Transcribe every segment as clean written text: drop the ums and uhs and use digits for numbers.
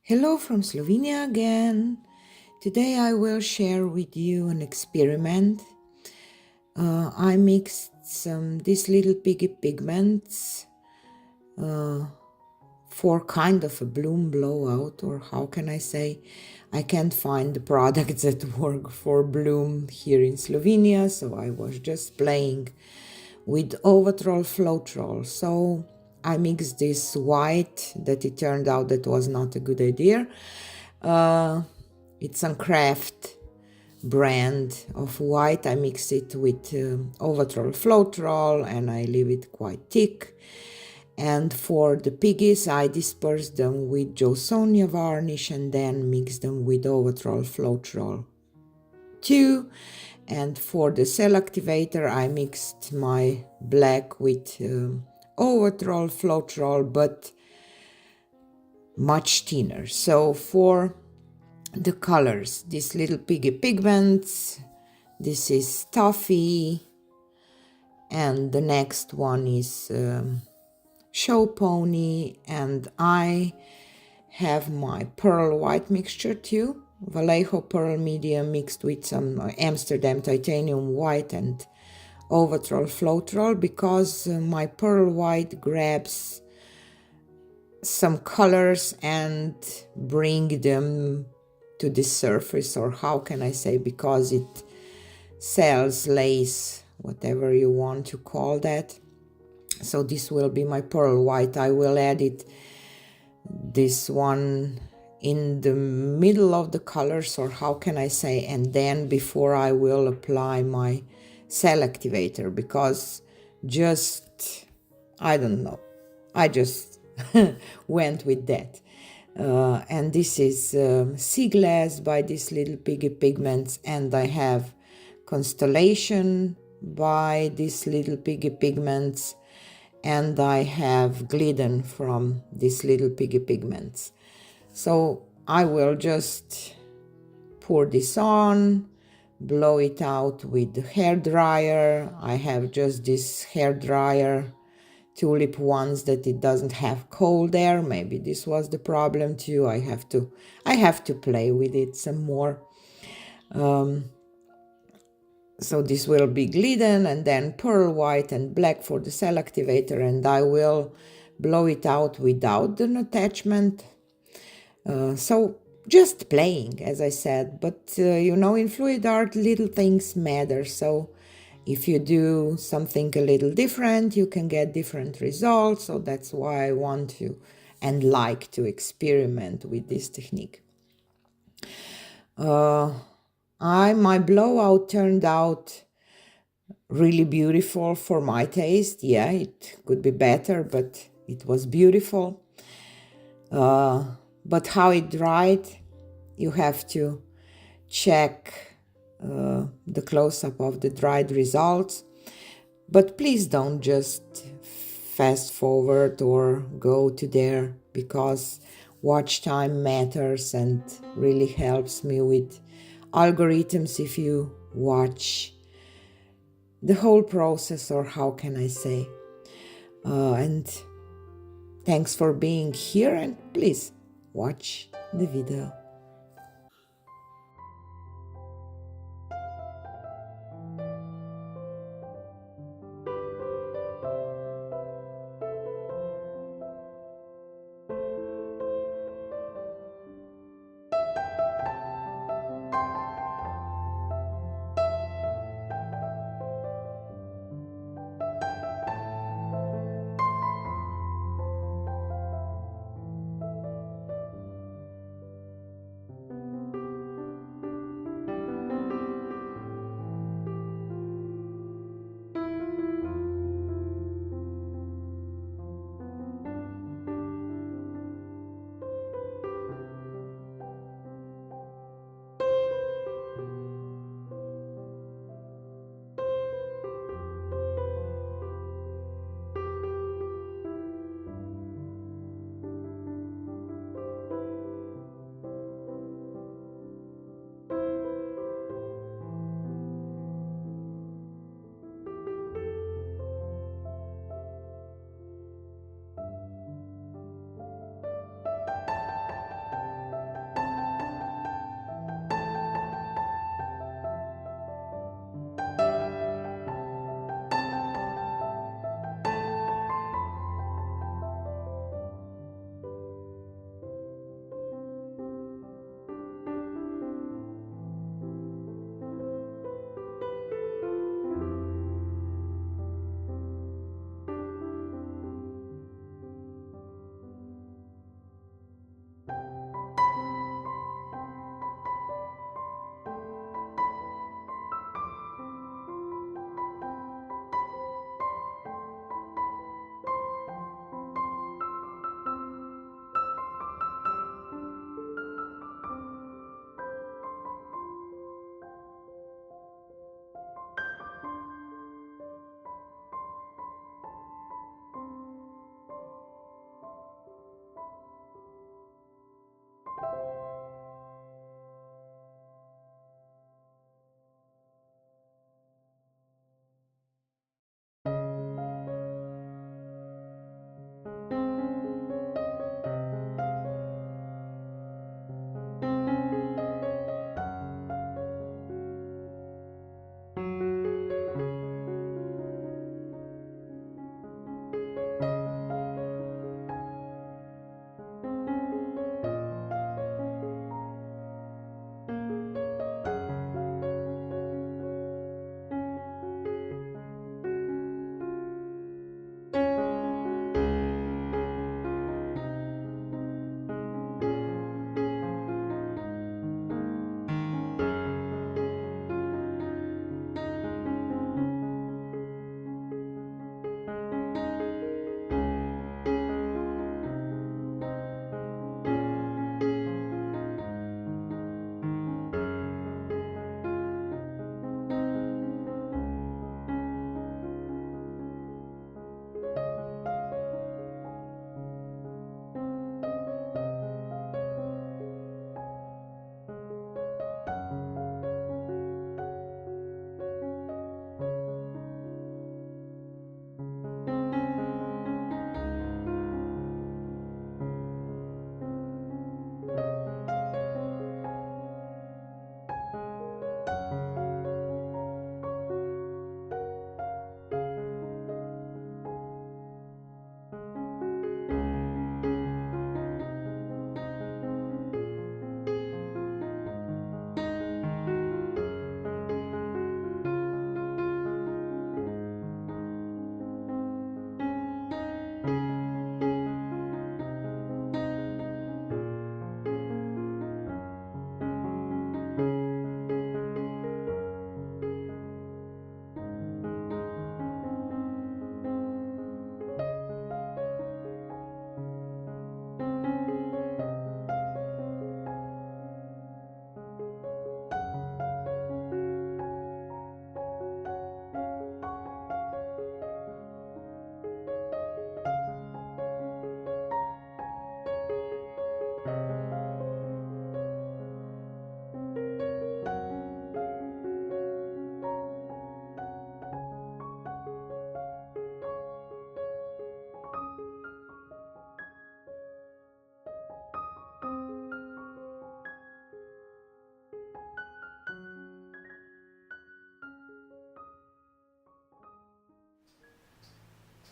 Hello from Slovenia again. Today I will share with you an experiment. I mixed some This Little Piggie pigments for kind of a bloom blowout, or how can I say? I can't find the products that work for bloom here in Slovenia, so I was just playing with Owatrol Floetrol. So I mixed this white that it turned out that was not a good idea. It's a craft brand of white. I mix it with Owatrol Floetrol and I leave it quite thick. And for the piggies, I disperse them with JoSonja varnish and then mix them with Owatrol Floetrol too. And for the cell activator, I mixed my black with Owatrol Floetrol, but much thinner. So for the colors, This Little Piggie Pigments, this is Toffee, and the next one is Show Pony, and I have my pearl white mixture too, Vallejo pearl medium mixed with some Amsterdam titanium white and Owatrol Floetrol, because my pearl white grabs some colors and bring them to the surface, or how can I say, because it sells lace, whatever you want to call that. So this will be my pearl white. I will add it, this one, in the middle of the colors, or how can I say, and then before I will apply my cell activator, because just, I don't know, I just went with that. And this is Sea Glass by This Little Piggie Pigments, and I have Constellation by This Little Piggie Pigments, and I have Glidden from This Little Piggie Pigments. So I will just pour this on, blow it out with the hair dryer. I have just this hair dryer tulip ones that it doesn't have cold air. Maybe this was the problem too. I have to play with it some more. So this will be Glidden, and then pearl white and black for the cell activator, and I will blow it out without an attachment. So just playing, as I said, but you know, in fluid art little things matter. So if you do something a little different, you can get different results. So that's why I want to and like to experiment with this technique. My blowout turned out really beautiful for my taste. Yeah, it could be better, but it was beautiful. But how it dried, you have to check the close-up of the dried results. But please don't just fast forward or go to there, because watch time matters and really helps me with algorithms if you watch the whole process, or how can I say. And thanks for being here, and please watch the video.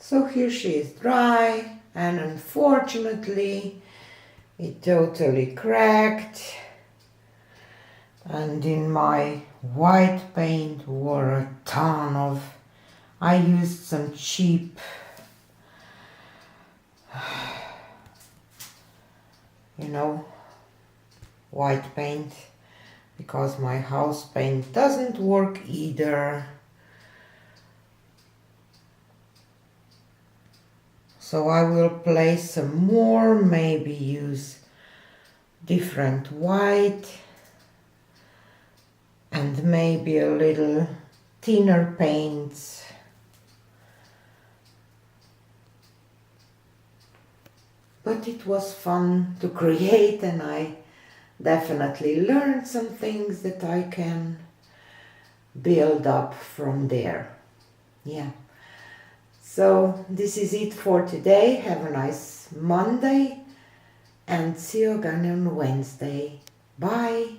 So here she is dry, and unfortunately it totally cracked, and in my white paint were a ton of, I used some cheap white paint, because my house paint doesn't work either. So I will place some more, maybe use different white and maybe a little thinner paints. But it was fun to create, and I definitely learned some things that I can build up from there. Yeah. So this is it for today. Have a nice Monday and see you again on Wednesday. Bye.